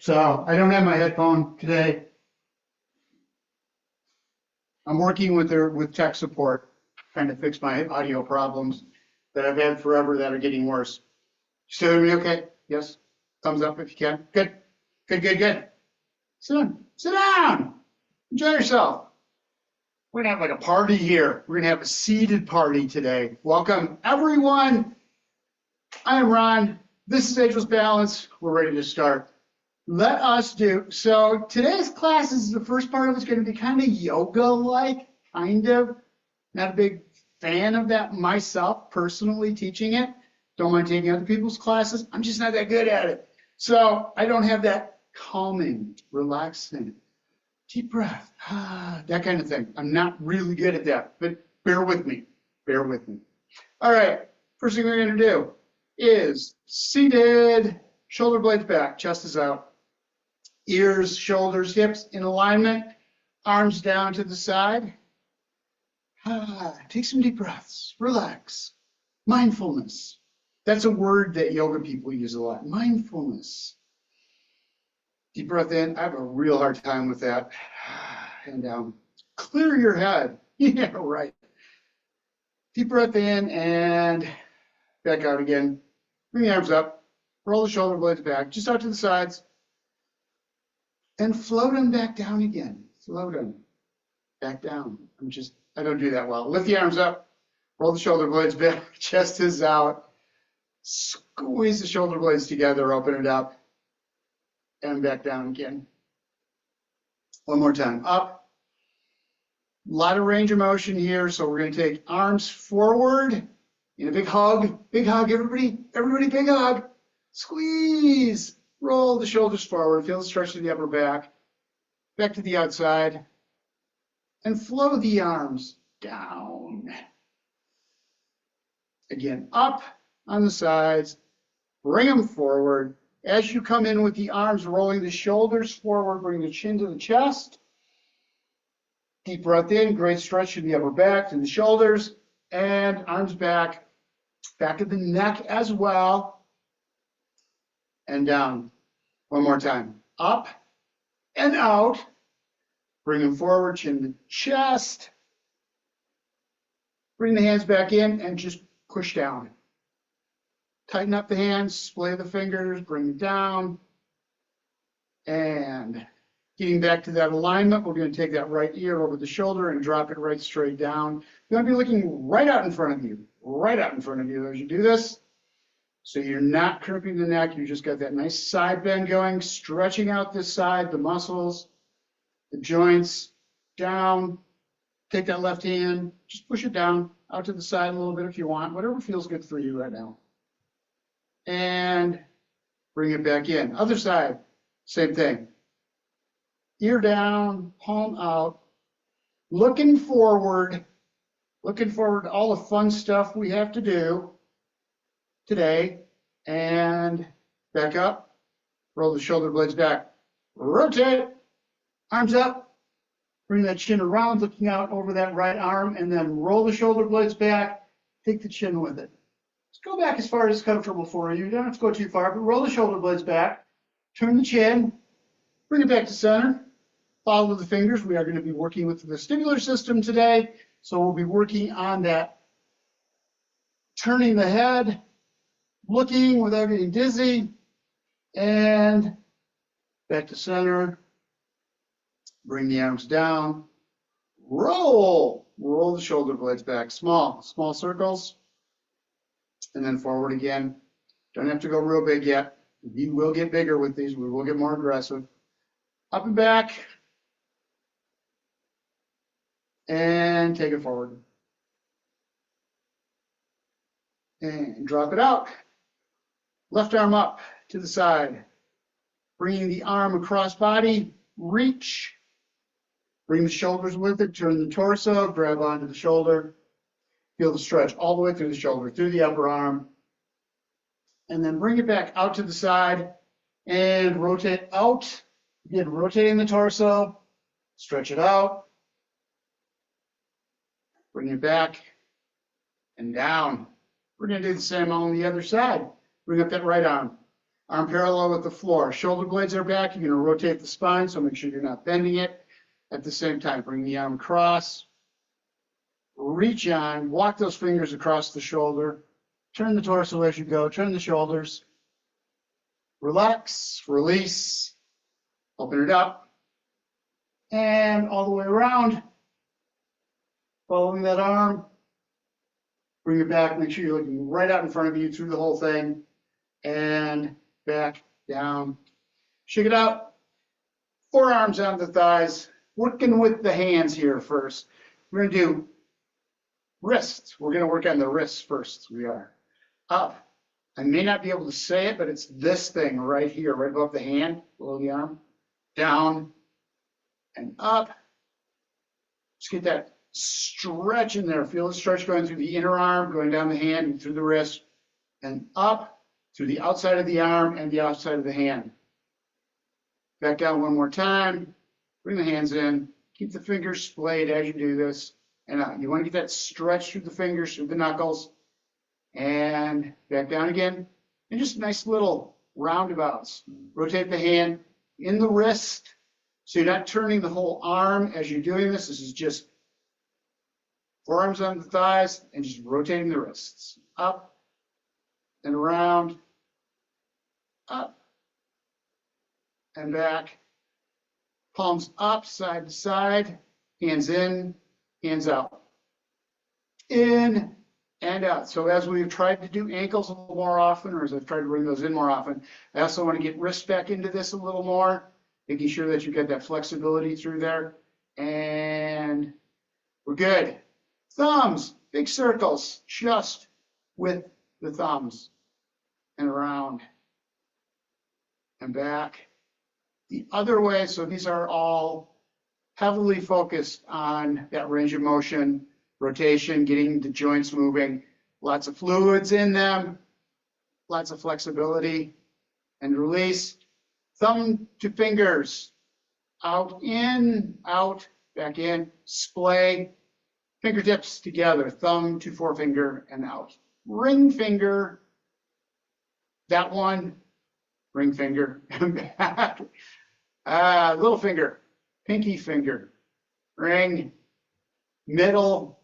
So I don't have my headphone today. I'm working with tech support, trying to fix my audio problems that I've had forever that are getting worse. Still hear me okay? Yes? Thumbs up if you can. Good. Good, good, good. Sit down. Sit down. Enjoy yourself. We're gonna have like a party here. We're gonna have a seated party today. Welcome everyone. I am Ron. This is Ageless Balance. We're ready to start. Let us do. So today's class is the first part of it's going to be kind of yoga-like, kind of. Not a big fan of that myself, personally teaching it. Don't mind taking other people's classes. I'm just not that good at it. So I don't have that calming, relaxing, deep breath, that kind of thing. I'm not really good at that, but bear with me. Bear with me. All right. First thing we're going to do is seated, shoulder blades back, chest is out. Ears, shoulders, hips in alignment, arms down to the side. Take some deep breaths, relax. Mindfulness. That's a word that yoga people use a lot. Mindfulness. Deep breath in. I have a real hard time with that. And down. Clear your head. Yeah, right. Deep breath in and back out again. Bring the arms up. Roll the shoulder blades back, just out to the sides. And float them back down again. Float them back down. I don't do that well. Lift the arms up, roll the shoulder blades back, chest is out. Squeeze the shoulder blades together, open it up, and back down again. One more time. Up. A lot of range of motion here, so we're going to take arms forward in a big hug. Big hug, everybody. Everybody, big hug. Squeeze. Roll the shoulders forward, feel the stretch to the upper back to the outside, and flow the arms down. Again, up on the sides, bring them forward. As you come in with the arms, rolling the shoulders forward, bring the chin to the chest. Deep breath in, great stretch to the upper back, to the shoulders, and arms back to the neck as well, and down. One more time. Up and out. Bring them forward, chin to chest. Bring the hands back in and just push down. Tighten up the hands, splay the fingers, bring it down. And getting back to that alignment, we're going to take that right ear over the shoulder and drop it right straight down. You want to be looking right out in front of you as you do this. So you're not crimping the neck, you just got that nice side bend going, stretching out this side, the muscles, the joints, down. Take that left hand, just push it down, out to the side a little bit if you want, whatever feels good for you right now. And bring it back in. Other side, same thing. Ear down, palm out, looking forward to all the fun stuff we have to do today, and back up, roll the shoulder blades back, rotate, arms up, bring that chin around, looking out over that right arm, and then roll the shoulder blades back, take the chin with it. Just go back as far as comfortable for you. You don't have to go too far, but roll the shoulder blades back, turn the chin, bring it back to center, follow the fingers. We are going to be working with the vestibular system today, so we'll be working on that, turning the head, looking without getting dizzy, and back to center. Bring the arms down. Roll the shoulder blades back. Small circles, and then forward again. Don't have to go real big yet. We will get bigger with these. We will get more aggressive. Up and back, and take it forward, and drop it out. Left arm up to the side, bringing the arm across body, reach, bring the shoulders with it, turn the torso, grab onto the shoulder, feel the stretch all the way through the shoulder, through the upper arm, and then bring it back out to the side and rotate out. Again, rotating the torso, stretch it out, bring it back and down. We're going to do the same on the other side. Bring up that right arm. Arm parallel with the floor. Shoulder blades are back. You're going to rotate the spine, so make sure you're not bending it. At the same time, bring the arm across. Reach on. Walk those fingers across the shoulder. Turn the torso as you go. Turn the shoulders. Relax. Release. Open it up. And all the way around. Following that arm. Bring it back. Make sure you're looking right out in front of you through the whole thing. And back, down. Shake it out. Forearms on the thighs. Working with the hands here first. We're going to do wrists. We're going to work on the wrists first. We are. Up. I may not be able to say it, but it's this thing right here, right above the hand, below the arm. Down and up. Just get that stretch in there. Feel the stretch going through the inner arm, going down the hand and through the wrist, and up through the outside of the arm and the outside of the hand. Back down one more time. Bring the hands in. Keep the fingers splayed as you do this. And out. You want to get that stretch through the fingers, through the knuckles. And back down again. And just nice little roundabouts. Rotate the hand in the wrist. So you're not turning the whole arm as you're doing this. This is just forearms on the thighs and just rotating the wrists. Up and around. Up and back. Palms up, side to side. Hands in, hands out. In and out. So as we've tried to do ankles a little more often, or as I've tried to bring those in more often, I also want to get wrists back into this a little more, making sure that you've got that flexibility through there. And we're good. Thumbs, big circles, just with the thumbs. And around. And back. The other way, so these are all heavily focused on that range of motion, rotation, getting the joints moving, lots of fluids in them, lots of flexibility, and release. Thumb to fingers, out, in, out, back in, splay, fingertips together, thumb to forefinger and out. Ring finger, that one, ring finger, and back. Little finger, pinky finger, ring, middle,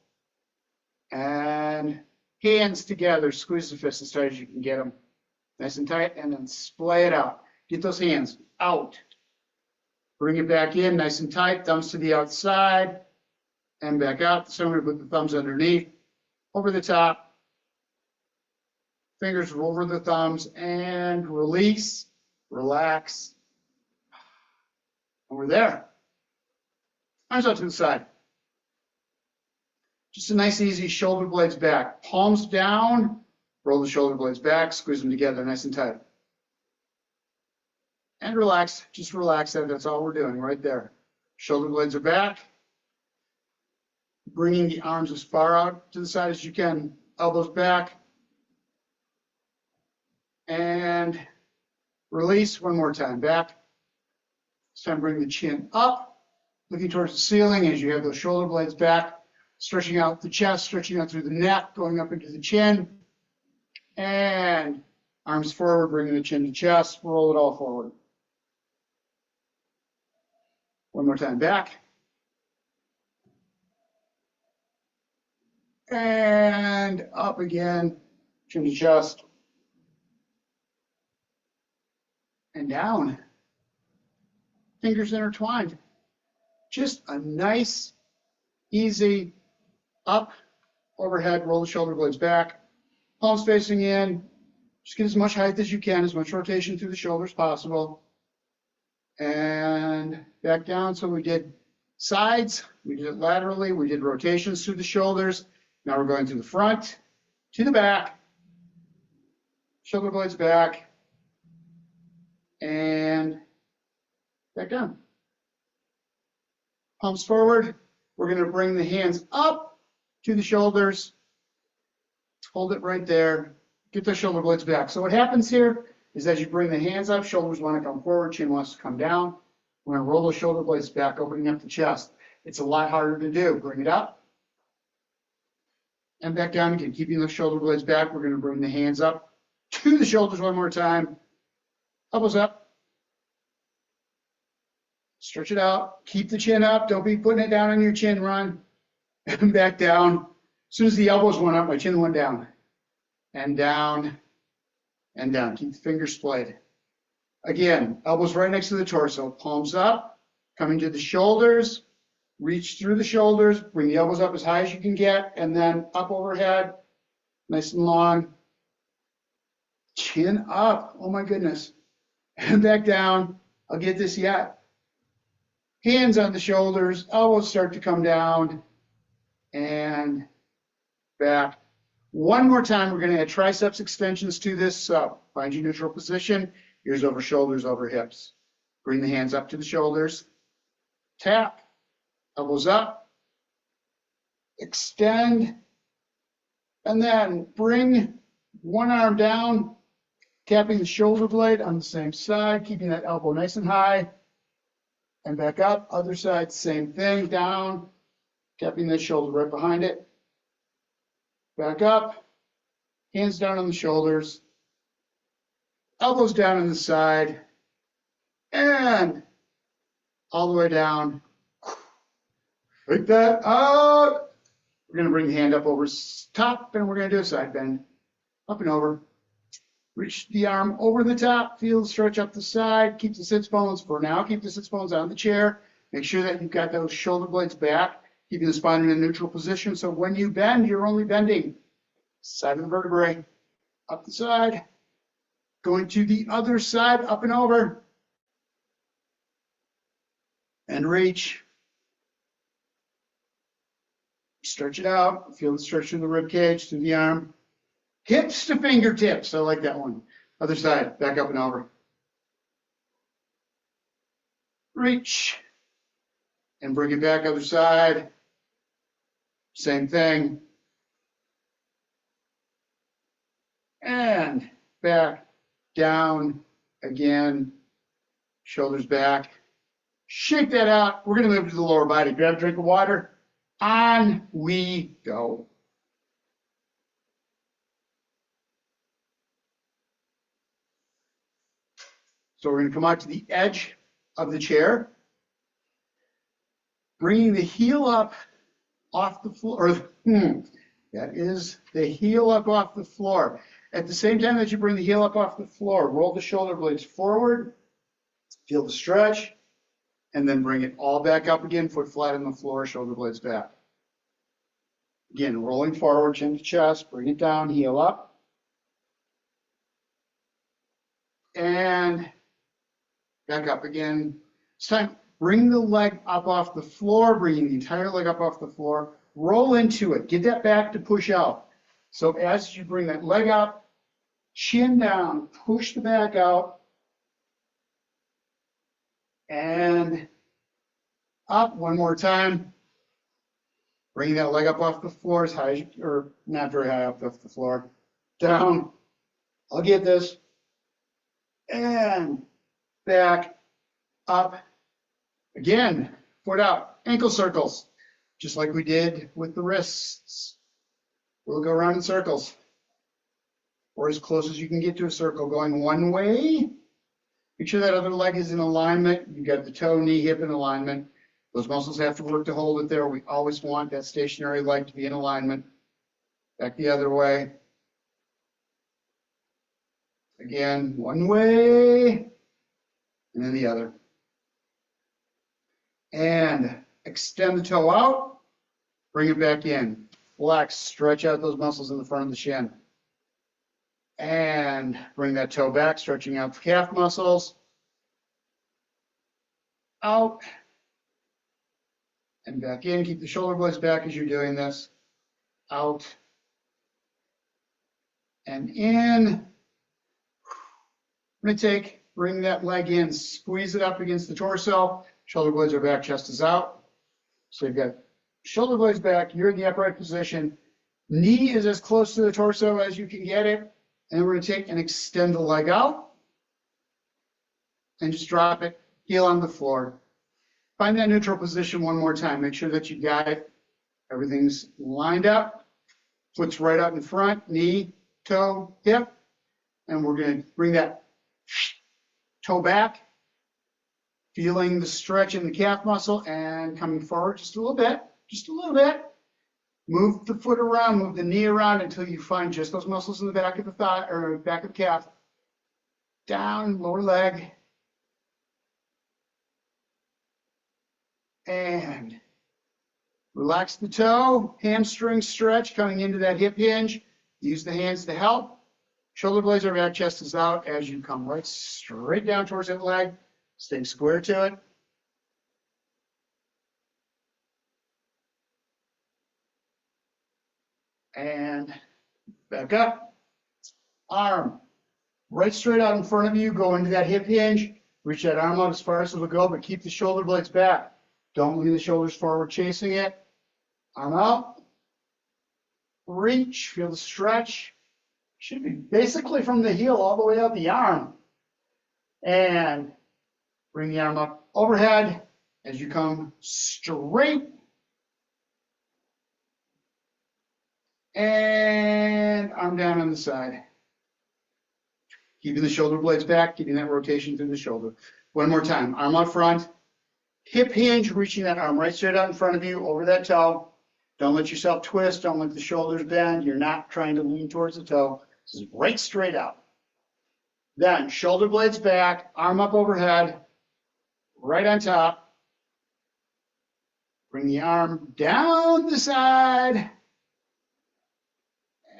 and hands together. Squeeze the fist as tight as you can get them. Nice and tight, and then splay it out. Get those hands out. Bring it back in, nice and tight. Thumbs to the outside, and back out. So I'm going to put the thumbs underneath, over the top. Fingers over the thumbs, and release, relax. And we're there. Arms out to the side. Just a nice, easy shoulder blades back. Palms down, roll the shoulder blades back, squeeze them together nice and tight. And relax, just relax that. That's all we're doing right there. Shoulder blades are back. Bringing the arms as far out to the side as you can. Elbows back. And release one more time. Back. This time bring the chin up, looking towards the ceiling as you have those shoulder blades back. Stretching out the chest, stretching out through the neck, going up into the chin. And arms forward, bringing the chin to chest. Roll it all forward. One more time, back. And up again, chin to chest. And down. Fingers intertwined. Just a nice, easy, up, overhead, roll the shoulder blades back. Palms facing in. Just get as much height as you can, as much rotation through the shoulders as possible. And back down. So we did sides, we did it laterally, we did rotations through the shoulders. Now we're going to the front, to the back, shoulder blades back, and back down. Palms forward. We're going to bring the hands up to the shoulders. Hold it right there. Get the shoulder blades back. So what happens here is as you bring the hands up, shoulders want to come forward, chin wants to come down. We're going to roll the shoulder blades back, opening up the chest. It's a lot harder to do. Bring it up and back down again. Keeping the shoulder blades back, we're going to bring the hands up to the shoulders one more time. elbows up. Stretch it out. Keep the chin up. Don't be putting it down on your chin. Run. And back down. As soon as the elbows went up, my chin went down. And down. And down. Keep the fingers splayed. Again, elbows right next to the torso. Palms up. Coming to the shoulders. Reach through the shoulders. Bring the elbows up as high as you can get. And then up overhead. Nice and long. Chin up. Oh my goodness. And back down. I'll get this yet. Hands on the shoulders, elbows start to come down, and back. One more time, we're going to add triceps extensions to this. So find your neutral position, ears over shoulders, over hips. Bring the hands up to the shoulders. Tap, elbows up, extend, and then bring one arm down, tapping the shoulder blade on the same side, keeping that elbow nice and high. And back up, other side, same thing, down, tapping the shoulder right behind it. Back up, hands down on the shoulders, elbows down on the side, and all the way down. Like that, out. We're gonna bring the hand up over top, and we're gonna do a side bend, up and over. Reach the arm over the top, feel the stretch up the side, keep the sits bones for now, keep the sits bones on the chair. Make sure that you've got those shoulder blades back, keeping the spine in a neutral position. So when you bend, you're only bending side of the vertebrae, up the side, going to the other side, up and over, and reach. Stretch it out, feel the stretch in the rib cage, through the arm. Hips to fingertips. I like that one. Other side, back up and over. Reach. And bring it back, other side. Same thing. And back, down, again. Shoulders back. Shake that out. We're going to move to the lower body. Grab a drink of water. On we go. So we're going to come out to the edge of the chair, bringing the heel up off the floor. That is the heel up off the floor. At the same time that you bring the heel up off the floor, roll the shoulder blades forward, feel the stretch, and then bring it all back up again, foot flat on the floor, shoulder blades back. Again, rolling forward, chin to chest, bring it down, heel up. And back up again. This time, bring the leg up off the floor, bringing the entire leg up off the floor. Roll into it. Get that back to push out. So as you bring that leg up, chin down, push the back out, and up one more time. Bring that leg up off the floor as high as you, or not very high up off the floor. Down. I'll get this. And back, up, again, foot out, ankle circles, just like we did with the wrists. We'll go around in circles, or as close as you can get to a circle, going one way. Make sure that other leg is in alignment. You've got the toe, knee, hip in alignment. Those muscles have to work to hold it there. We always want that stationary leg to be in alignment. Back the other way. Again, one way, and then the other. And extend the toe out, bring it back in. Relax, stretch out those muscles in the front of the shin. And bring that toe back, stretching out the calf muscles. Out. And back in. Keep the shoulder blades back as you're doing this. Out. And in. I'm going to bring that leg in, squeeze it up against the torso. Shoulder blades are back, chest is out. So you've got shoulder blades back, you're in the upright position. Knee is as close to the torso as you can get it. And we're going to take and extend the leg out. And just drop it, heel on the floor. Find that neutral position one more time. Make sure that you got it. Everything's lined up. Foot's right out in front, knee, toe, hip. And we're going to bring that toe back, feeling the stretch in the calf muscle and coming forward just a little bit, just a little bit. Move the foot around, move the knee around until you find just those muscles in the back of the thigh or back of the calf. Down, lower leg. And relax the toe, hamstring stretch coming into that hip hinge. Use the hands to help. Shoulder blades are back, chest is out as you come right straight down towards that leg. Stay square to it. And back up. Arm right straight out in front of you. Go into that hip hinge. Reach that arm out as far as it'll go, but keep the shoulder blades back. Don't lean the shoulders forward chasing it. Arm out. Reach. Feel the stretch. Should be basically from the heel all the way up the arm. And bring the arm up overhead as you come straight. And arm down on the side. Keeping the shoulder blades back, keeping that rotation through the shoulder. One more time. Arm out front. Hip hinge, reaching that arm right straight out in front of you, over that toe. Don't let yourself twist. Don't let the shoulders bend. You're not trying to lean towards the toe. This is right straight out. Then shoulder blades back, arm up overhead, right on top. Bring the arm down the side.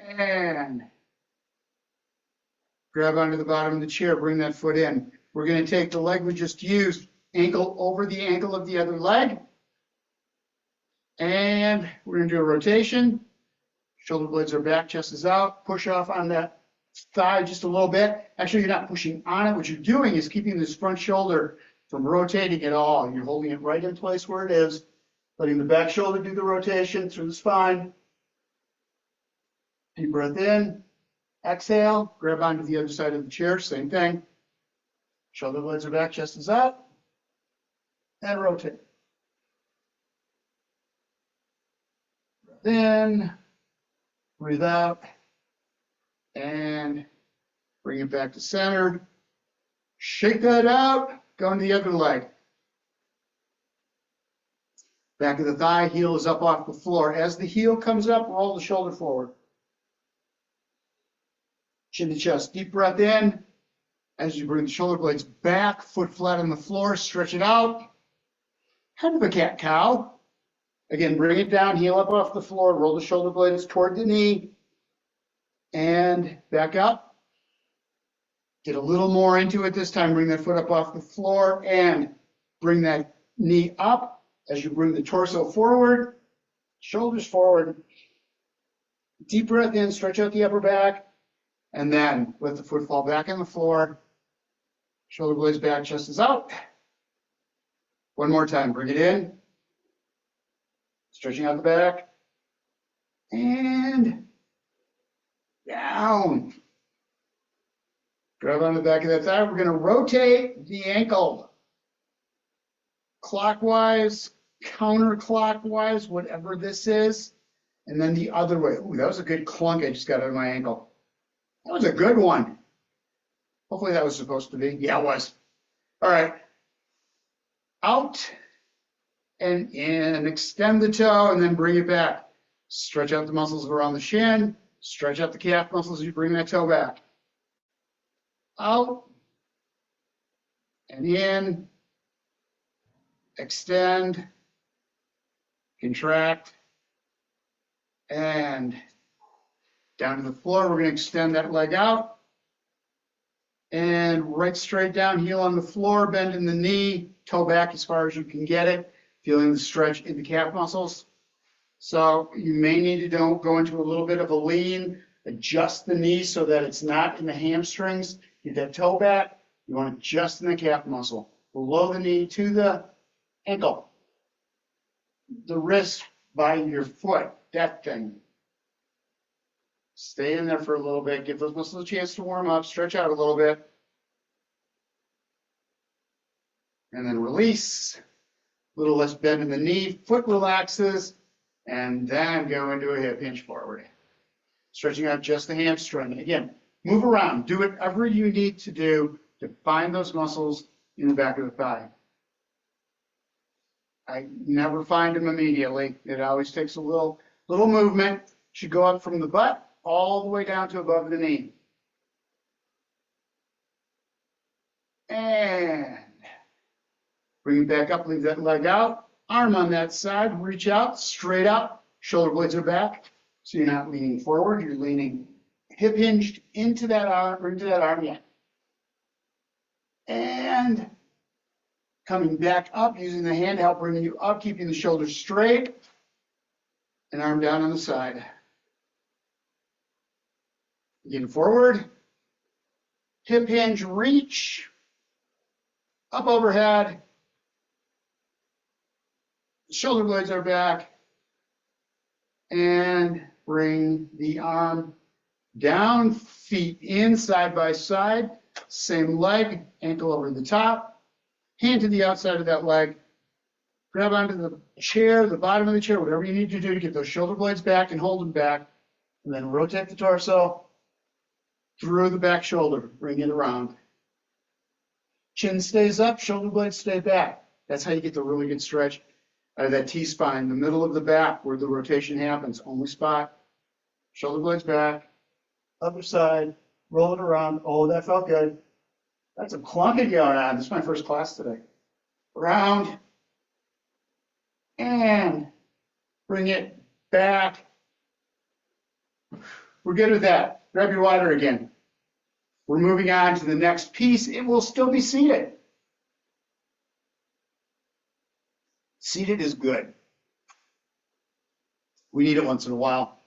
And grab onto the bottom of the chair. Bring that foot in. We're going to take the leg we just used, ankle over the ankle of the other leg. And we're going to do a rotation. Shoulder blades are back, chest is out. Push off on that thigh just a little bit. Actually, you're not pushing on it. What you're doing is keeping this front shoulder from rotating at all. You're holding it right in place where it is, letting the back shoulder do the rotation through the spine. Deep breath in. Exhale. Grab onto the other side of the chair. Same thing. Shoulder blades are back, chest is out. And rotate. Breath in. Breathe out. And bring it back to center. Shake that out. Go into the other leg. Back of the thigh, heel is up off the floor. As the heel comes up, roll the shoulder forward. Chin to chest. Deep breath in. As you bring the shoulder blades back, foot flat on the floor, stretch it out. Kind of a cat-cow. Again, bring it down, heel up off the floor, roll the shoulder blades toward the knee, and back up. Get a little more into it this time. Bring that foot up off the floor and bring that knee up as you bring the torso forward, shoulders forward. Deep breath in, stretch out the upper back, and then let the foot fall back on the floor. Shoulder blades back, chest is out. One more time, bring it in. Stretching out the back. And down. Grab on the back of that thigh. We're going to rotate the ankle. Clockwise, counterclockwise, whatever this is. And then the other way. Ooh, that was a good clunk I just got out of my ankle. That was a good one. Hopefully that was supposed to be. Yeah, it was. All right. Out and in. Extend the toe and then bring it back. Stretch out the muscles around the shin. Stretch out the calf muscles as you bring that toe back. Out and in. Extend. Contract. And down to the floor. We're going to extend that leg out. And right straight down, heel on the floor, bend in the knee, toe back as far as you can get it, feeling the stretch in the calf muscles. So you may need to go into a little bit of a lean, adjust the knee so that it's not in the hamstrings. Get that toe back. You want to adjust in the calf muscle. Below the knee to the ankle. The wrist by your foot, that thing. Stay in there for a little bit. Give those muscles a chance to warm up. Stretch out a little bit. And then release. A little less bend in the knee. Foot relaxes. And then go into a hip hinge forward. Stretching out just the hamstring. Again, move around. Do whatever you need to do to find those muscles in the back of the thigh. I never find them immediately. It always takes a little movement. Should go up from the butt all the way down to above the knee. And bring it back up, leave that leg out. Arm on that side, reach out, straight up. Shoulder blades are back. So you're not leaning forward, you're leaning hip hinged into that arm, yeah. And coming back up, using the hand to help bring you up, keeping the shoulders straight, and arm down on the side. Again, forward, hip hinge, reach, up overhead, shoulder blades are back, and bring the arm down, feet in side by side, same leg, ankle over the top, hand to the outside of that leg, grab onto the chair, the bottom of the chair, whatever you need to do to get those shoulder blades back and hold them back, and then rotate the torso through the back shoulder, bring it around. Chin stays up, shoulder blades stay back. That's how you get the really good stretch out of that T-spine, the middle of the back where the rotation happens. Only spot, shoulder blades back, other side, roll it around. Oh, that felt good. That's a clunking going on. This is my first class today. Round and bring it back. We're good with that. Grab your water again. We're moving on to the next piece. It will still be seated. Seated is good. We need it once in a while.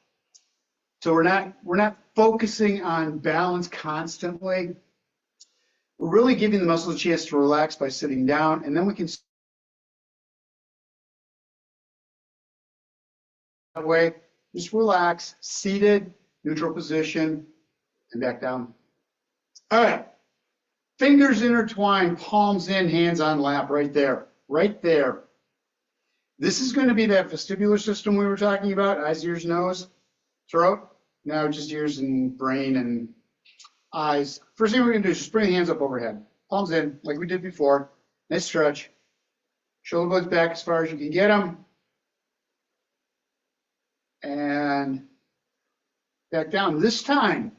So we're not focusing on balance constantly. We're really giving the muscles a chance to relax by sitting down, and then we can that way just relax, seated, neutral position, and back down. All right. Fingers intertwined, palms in, hands on lap, right there, right there. This is going to be that vestibular system we were talking about, eyes, ears, nose, throat. Now just ears and brain and eyes. First thing we're going to do is just bring the hands up overhead. Palms in, like we did before. Nice stretch. Shoulder blades back as far as you can get them. And back down. This time,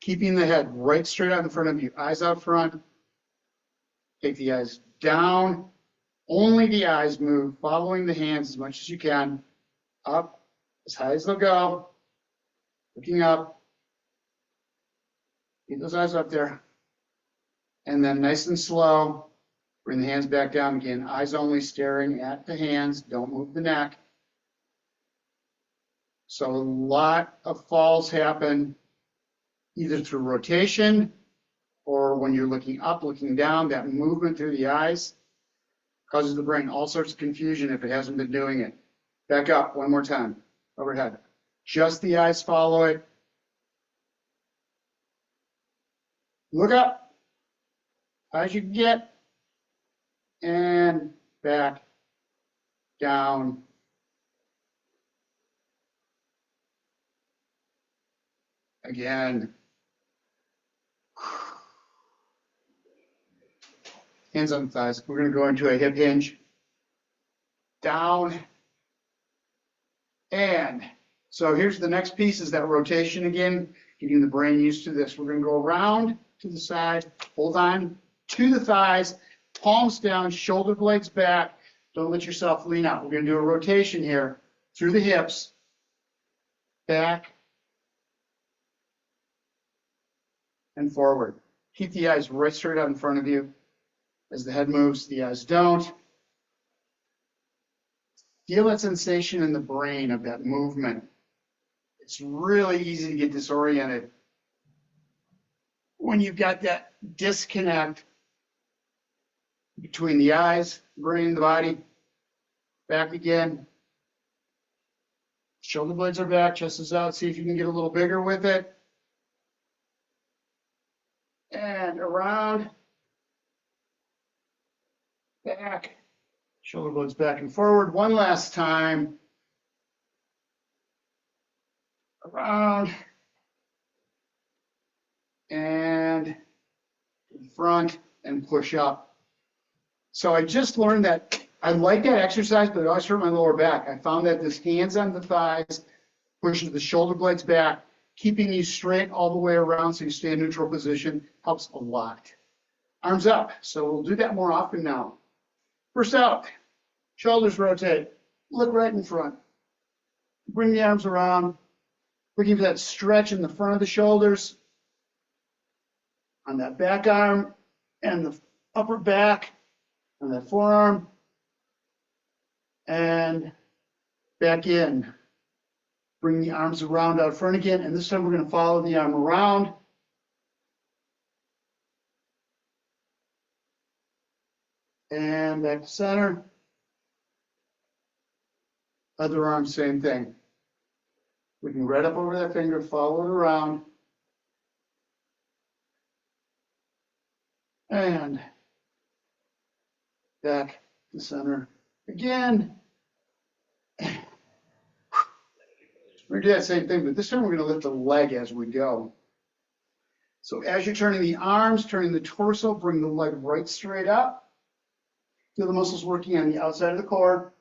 keeping the head right straight out in front of you. Eyes out front. Take the eyes down. Only the eyes move, following the hands as much as you can. Up, as high as they'll go. Looking up. Keep those eyes up there. And then nice and slow, bring the hands back down again. Eyes only, staring at the hands. Don't move the neck. So a lot of falls happen either through rotation or when you're looking up, looking down, that movement through the eyes causes the brain all sorts of confusion if it hasn't been doing it. Back up one more time, overhead. Just the eyes follow it. Look up, high as you can get, and back, down. Again. Hands on the thighs. We're going to go into a hip hinge. Down. And so here's the next piece is that rotation again, getting the brain used to this. We're going to go around to the side, hold on to the thighs, palms down, shoulder blades back. Don't let yourself lean out. We're going to do a rotation here through the hips, back, and forward. Keep the eyes right straight out in front of you. As the head moves, the eyes don't. Feel that sensation in the brain of that movement. It's really easy to get disoriented when you've got that disconnect between the eyes, the brain, the body. Back again. Shoulder blades are back, chest is out. See if you can get a little bigger with it. And around. Back. Shoulder blades back and forward. One last time. Around. And front, and push up. So I just learned that I like that exercise, but it always hurt my lower back. I found that this hands on the thighs, pushes the shoulder blades back, keeping you straight all the way around so you stay in neutral position helps a lot. Arms up. So we'll do that more often now. First out, shoulders rotate. Look right in front. Bring the arms around. Looking for that stretch in the front of the shoulders, on that back arm, and the upper back, on that forearm, and back in. Bring the arms around out front again, and this time we're going to follow the arm around. And back to center. Other arm, same thing. We can right up over that finger, follow it around. And back to center again. We're going to do that same thing, but this time we're going to lift the leg as we go. So as you're turning the arms, turning the torso, bring the leg right straight up. Feel the muscles working on the outside of the core.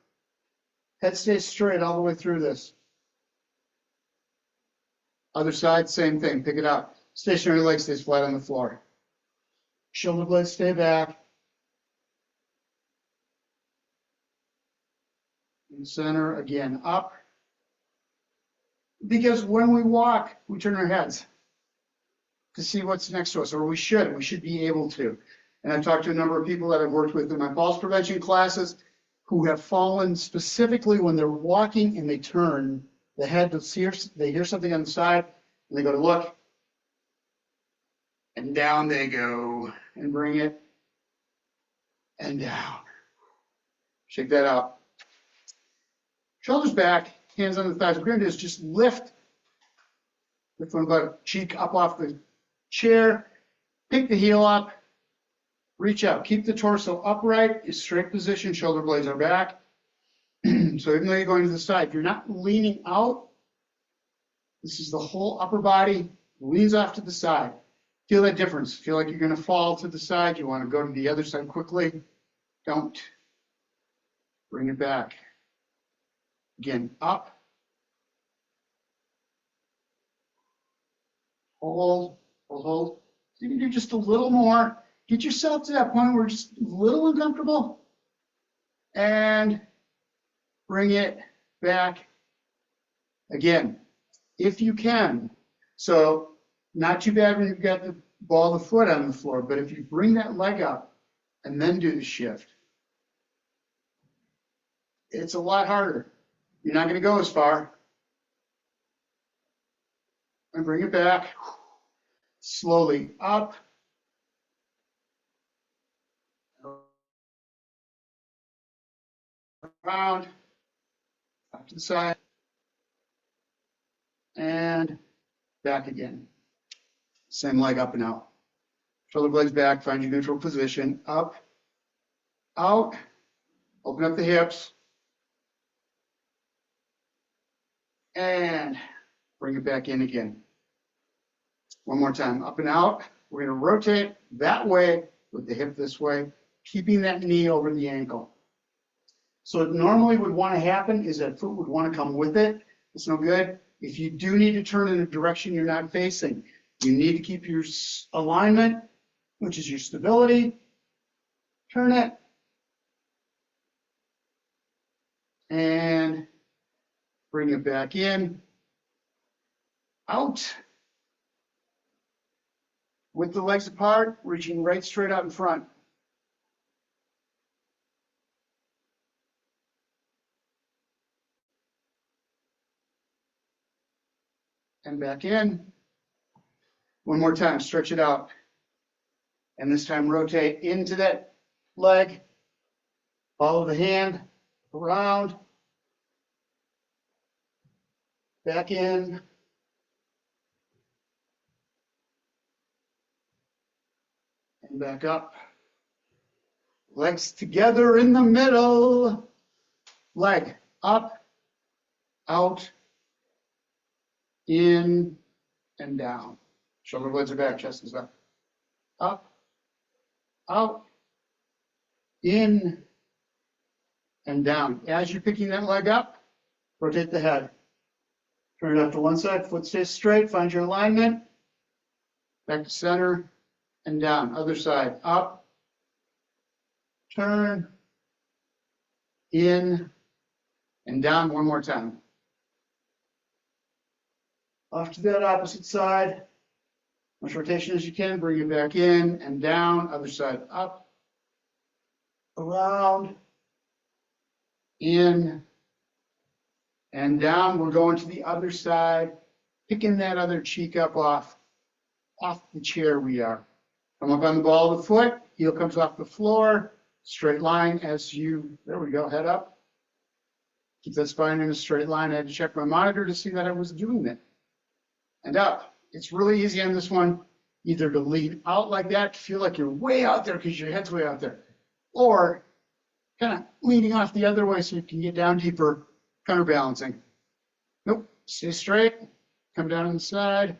Head stays straight all the way through this. Other side, same thing. Pick it up. Stationary leg stays flat on the floor. Shoulder blades stay back. In center, again, up. Because when we walk, we turn our heads to see what's next to us, or we should be able to. And I've talked to a number of people that I've worked with in my falls prevention classes who have fallen specifically when they're walking and they turn the head to see, they hear something on the side, and they go to look, and down they go, and bring it, and down. Shake that out. Shoulders back, hands on the thighs. What we're going to do is just lift one butt cheek up off the chair, pick the heel up, reach out, keep the torso upright, is straight position, shoulder blades are back. So even though you're going to the side, you're not leaning out. This is the whole upper body, leans off to the side. Feel that difference. Feel like you're going to fall to the side. You want to go to the other side quickly. Don't. Bring it back. Again, up. Hold, hold, hold. So you can do just a little more. Get yourself to that point where it's just a little uncomfortable. And bring it back again, if you can. So not too bad when you've got the ball of the foot on the floor, but if you bring that leg up and then do the shift, it's a lot harder. You're not going to go as far. And bring it back. Slowly up. Around. Back to the side. And back again. Same leg up and out. Shoulder blades back. Find your neutral position. Up. Out. Open up the hips. And bring it back in again. One more time. Up and out. We're going to rotate that way with the hip this way, keeping that knee over the ankle. So what normally would want to happen is that foot would want to come with it. It's no good. If you do need to turn in a direction you're not facing, you need to keep your alignment, which is your stability. Turn it. And bring it back in. Out. With the legs apart, reaching right straight out in front. And back in. One more time, stretch it out. And this time rotate into that leg. Follow the hand around. Back in. And back up. Legs together in the middle. Leg up, out, in, and down. Shoulder blades are back, chest is up. Up, out, in, and down. As you're picking that leg up, rotate the head. Turn it up to one side, foot stays straight, find your alignment. Back to center and down. Other side, up, turn, in, and down one more time. Off to that opposite side. Much rotation as you can. Bring it back in and down. Other side, up, around, in, and down. We're going to the other side, picking that other cheek up off the chair we are. Come up on the ball of the foot. Heel comes off the floor. Straight line as you, there we go, head up. Keep that spine in a straight line. I had to check my monitor to see that I was doing it. And up. It's really easy on this one, either to lean out like that, to feel like you're way out there because your head's way out there, or kind of leaning off the other way so you can get down deeper, counterbalancing. Nope, stay straight, come down on the side,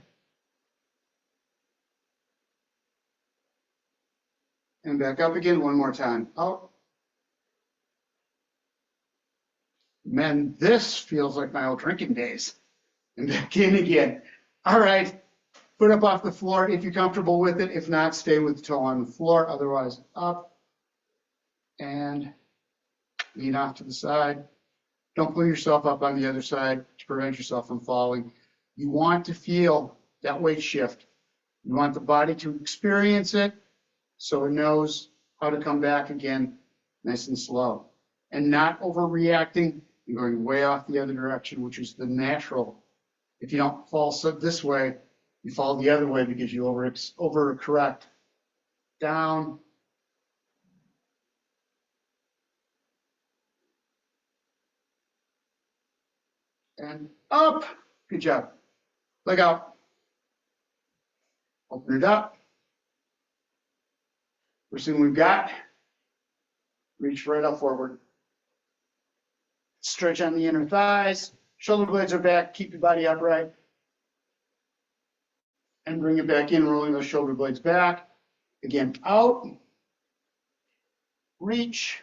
and back up again one more time. Out. Man, this feels like my old drinking days. And back in again. All right, foot up off the floor if you're comfortable with it. If not, stay with the toe on the floor. Otherwise, up and lean off to the side. Don't pull yourself up on the other side to prevent yourself from falling. You want to feel that weight shift. You want the body to experience it so it knows how to come back again nice and slow. And not overreacting and going way off the other direction, which is the natural. If you don't fall this way, you fall the other way because you overcorrect. Down. And up. Good job. Leg out. Open it up. First thing we've got, reach right up forward. Stretch on the inner thighs. Shoulder blades are back. Keep your body upright. And bring it back in, rolling those shoulder blades back. Again, out. Reach.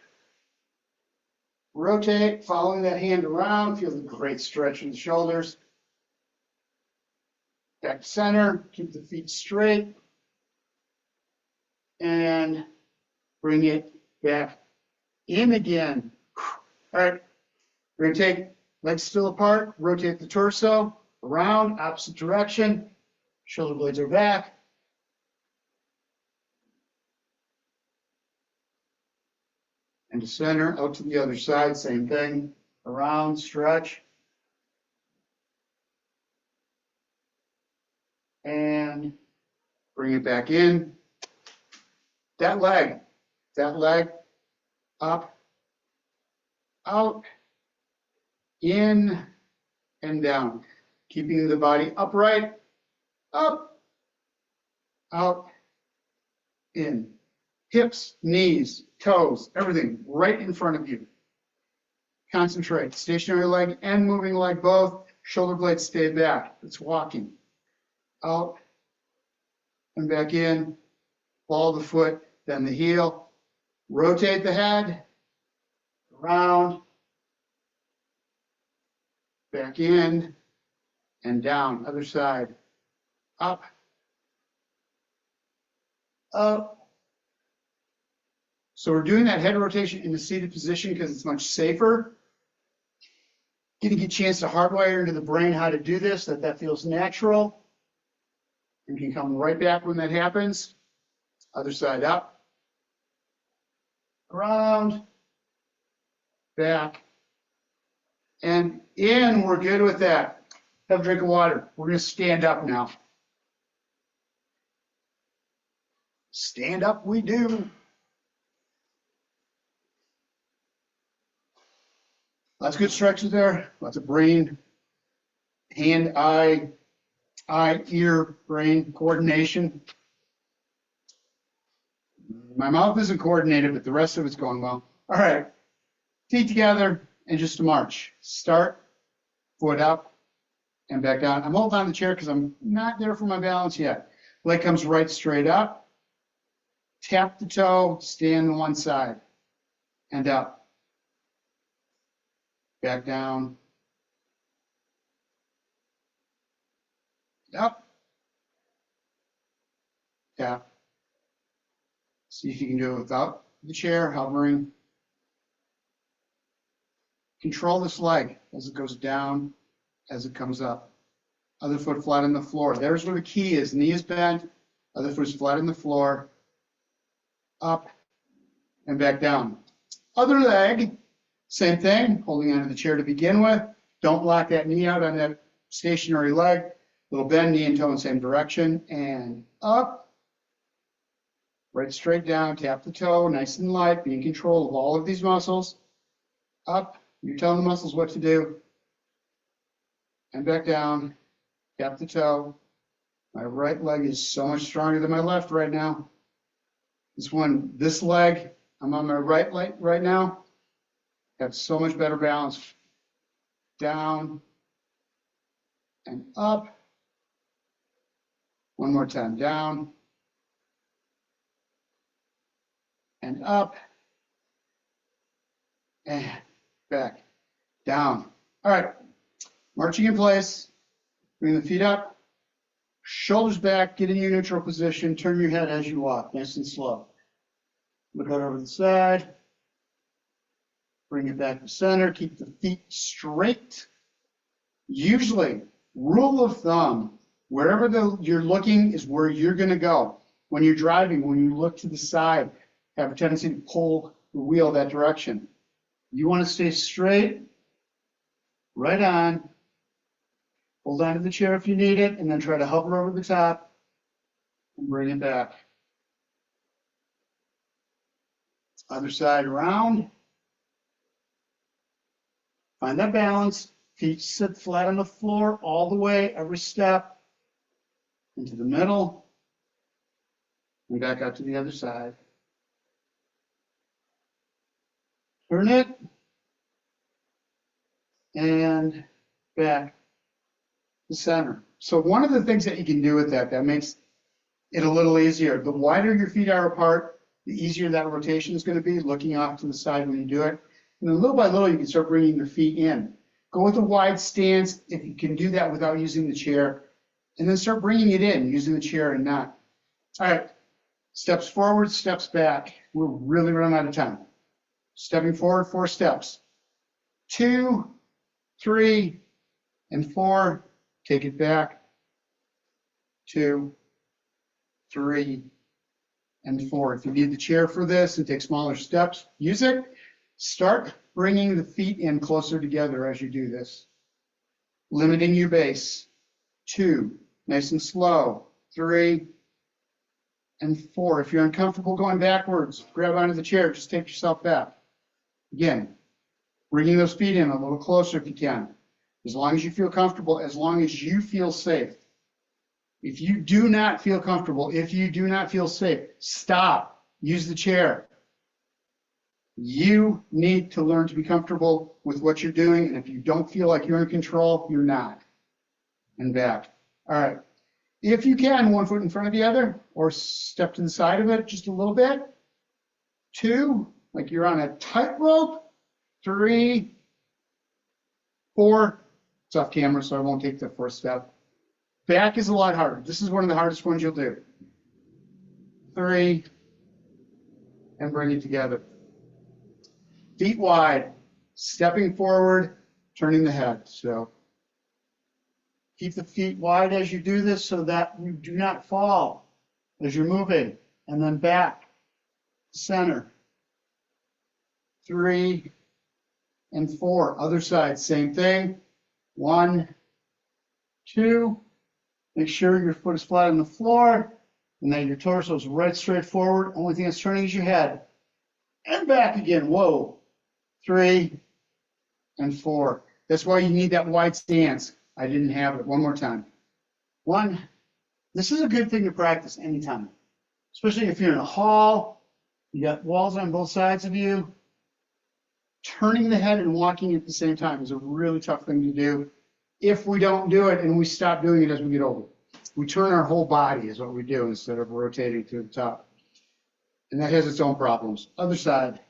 Rotate, following that hand around. Feel the great stretch in the shoulders. Back to center. Keep the feet straight. And bring it back in again. All right. We're going to take legs still apart, rotate the torso, around, opposite direction, shoulder blades are back. And to center, out to the other side, same thing, around, stretch. And bring it back in. That leg, up, out, in, and down. Keeping the body upright, up, out, in. Hips, knees, toes, everything right in front of you. Concentrate. Stationary leg and moving leg both. Shoulder blades stay back. It's walking. Out and back in. Ball the foot, then the heel. Rotate the head. Around. Back in and down. Other side. Up. Up. So we're doing that head rotation in the seated position because it's much safer. Getting a chance to hardwire into the brain how to do this, that feels natural. You can come right back when that happens. Other side up. Around. Back. And in. We're good with that. Have a drink of water. We're going to stand up now. Stand up we do. Lots of good stretches there. Lots of brain, hand, eye, ear, brain coordination. My mouth isn't coordinated, but the rest of it's going well. All right. Feet together and just a march. Start, foot up, and back down. I'm holding on the chair because I'm not there for my balance yet. Leg comes right straight up. tap the toe, stand on one side, and up. Back down. Up. Tap. See if you can do it without the chair hovering. Control this leg as it goes down, as it comes up. Other foot flat on the floor. There's where the key is. Knee is bent. Other foot is flat on the floor. Up and back down. Other leg, same thing. Holding onto the chair to begin with. Don't lock that knee out on that stationary leg. Little bend, knee and toe in the same direction. And up. Right straight down. Tap the toe. Nice and light. Be in control of all of these muscles. Up. You're telling the muscles what to do. And back down. Tap the toe. My right leg is so much stronger than my left right now. This leg, I'm on my right leg right now. Have so much better balance. Down and up. One more time. Down and up and back. Down. All right. Marching in place. Bring the feet up, shoulders back, get in your neutral position, turn your head as you walk, nice and slow. Look out over the side, bring it back to center, keep the feet straight. Usually, rule of thumb, wherever you're looking is where you're going to go. When you're driving, when you look to the side, have a tendency to pull the wheel that direction. You want to stay straight, right on. Hold on to the chair if you need it, and then try to hover over the top and bring it back. Other side around. Find that balance. Feet sit flat on the floor all the way, every step. Into the middle. And back out to the other side. Turn it. And back. The center. So one of the things that you can do with that makes it a little easier. The wider your feet are apart, the easier that rotation is going to be, looking off to the side when you do it. And then little by little, you can start bringing your feet in. Go with a wide stance if you can do that without using the chair. And then start bringing it in, using the chair and not. All right. Steps forward, steps back. We're really running out of time. Stepping forward, 4 steps. 2, 3, and 4. Take it back. 2, 3, and 4. If you need the chair for this and take smaller steps, use it. Start bringing the feet in closer together as you do this. Limiting your base. 2, nice and slow. 3, and 4. If you're uncomfortable going backwards, grab onto the chair, just take yourself back. Again, bringing those feet in a little closer if you can. As long as you feel comfortable, as long as you feel safe. If you do not feel comfortable, if you do not feel safe, stop. Use the chair. You need to learn to be comfortable with what you're doing, and if you don't feel like you're in control, you're not. And back. All right. If you can, 1 foot in front of the other, or step to the side of it just a little bit. 2, like you're on a tightrope. 3, 4. It's off camera, so I won't take the 4th step. Back is a lot harder. This is one of the hardest ones you'll do. 3, and bring it together. Feet wide, stepping forward, turning the head. So keep the feet wide as you do this so that you do not fall as you're moving. And then back, center. 3, and 4. Other side, same thing. 1, 2. Make sure your foot is flat on the floor and that your torso is right straight forward. Only thing that's turning is your head. And back again. Whoa. 3, and 4. That's why you need that wide stance. I didn't have it. One more time. 1. This is a good thing to practice anytime, especially if you're in a hall, you got walls on both sides of you. Turning the head and walking at the same time is a really tough thing to do if we don't do it and we stop doing it as we get older. We turn our whole body is what we do instead of rotating to the top. And that has its own problems. Other side.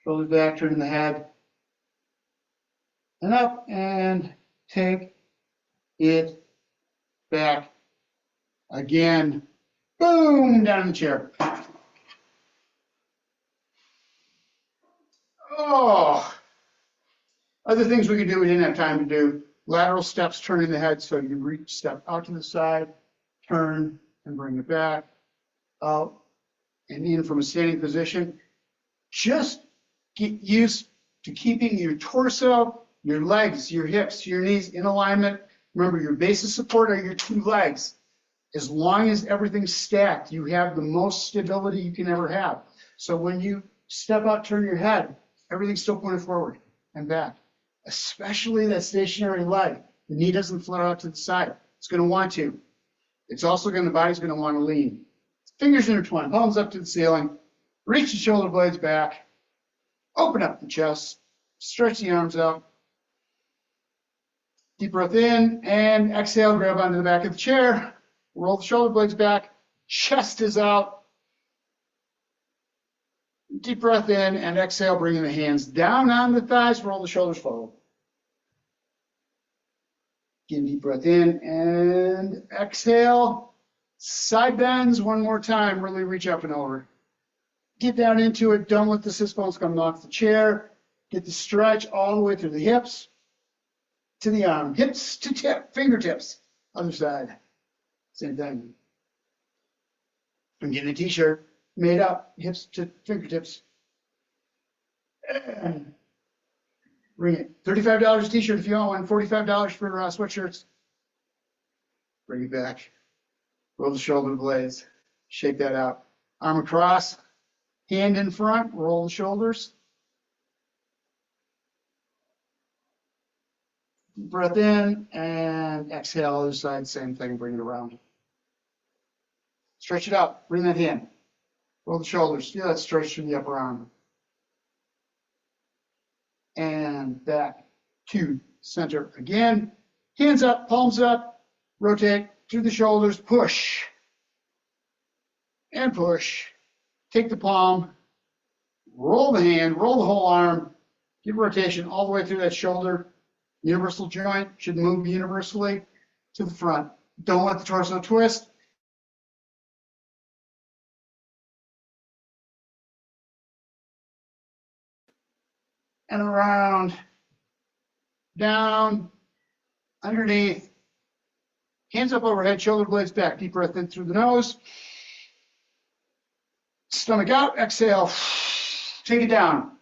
Shoulders back, turning the head. And up, and take it back. Again. Boom! Down in the chair. Oh! Other things we could do we didn't have time to do. Lateral steps, turning the head so you reach, step out to the side, turn, and bring it back. Out and in from a standing position. Just get used to keeping your torso, your legs, your hips, your knees in alignment. Remember, your base of support are your two legs. As long as everything's stacked, you have the most stability you can ever have. So when you step out, turn your head, everything's still pointed forward and back, especially that stationary leg. The knee doesn't flare out to the side. It's going to want to. It's also going, the body's going to want to lean. Fingers intertwined, palms up to the ceiling. Reach the shoulder blades back. Open up the chest. Stretch the arms out. Deep breath in and exhale. Grab onto the back of the chair. Roll the shoulder blades back. Chest is out. Deep breath in and exhale. Bringing the hands down on the thighs. Roll the shoulders forward. Again, deep breath in and exhale. Side bends one more time. Really reach up and over. Get down into it. Don't let the sit bones come off the chair. Get the stretch all the way through the hips to the arm. Hips to tip, fingertips. Other side. Same thing. I'm getting a t-shirt made up. Hips to fingertips. And bring it. $35 t-shirt if you want one. $45 for sweatshirts. Bring it back. Roll the shoulder blades. Shake that out. Arm across. Hand in front. Roll the shoulders. Deep breath in and exhale. Other side. Same thing. Bring it around. Stretch it out. Bring that hand. Roll the shoulders. Feel that stretch through the upper arm. And back to center again. Hands up. Palms up. Rotate. Through the shoulders, push and push. Take the palm, roll the hand, roll the whole arm, get rotation all the way through that shoulder. Universal joint should move universally to the front. Don't let the torso twist. And around, down, underneath. Hands up overhead, shoulder blades back. Deep breath in through the nose. Stomach out, exhale. Take it down.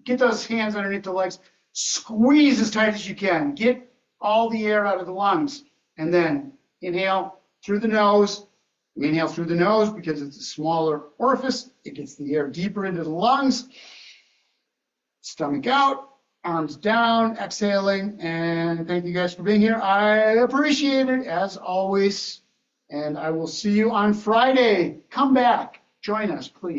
Get those hands underneath the legs. Squeeze as tight as you can. Get all the air out of the lungs. And then inhale through the nose. We inhale through the nose because it's a smaller orifice. It gets the air deeper into the lungs. Stomach out. Arms down, exhaling, and thank you guys for being here. I appreciate it, as always, and I will see you on Friday. Come back. Join us, please.